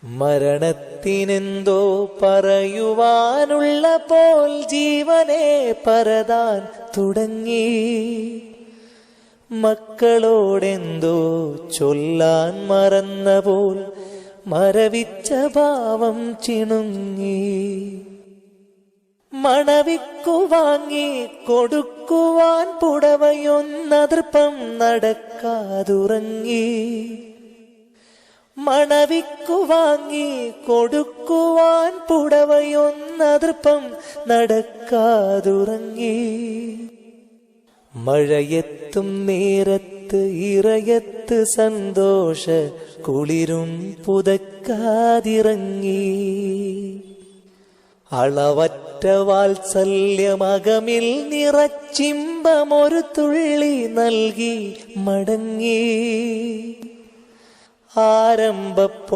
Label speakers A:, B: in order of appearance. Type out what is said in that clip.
A: മരണത്തിനെന്തോ പറയുവാനുള്ള പോൽ ജീവനെ പരതാൻ തുടങ്ങി. മക്കളോടെന്തോ ചൊല്ലാൻ മറന്ന പോൽ മരവിച്ച ഭാവം ചിണുങ്ങി. മണവിക്കു വാങ്ങി കൊടുക്കുവാൻ പുടവയൊന്നതൃപ്പം നടക്കാതുറങ്ങി. മണവിക്കു വാങ്ങി കൊടുക്കുവാൻ പുടവയൊന്നതൃപ്പം നടക്കാതുറങ്ങി. മഴയെത്തും നേരത്ത് ഇറയത്ത് സന്തോഷ കുളിരും പുതക്കാതിറങ്ങി. അളവറ്റ വാത്സല്യമകമിൽ നിറച്ചിമ്പമൊരു തുള്ളി നൽകി മടങ്ങി. ആരംഭ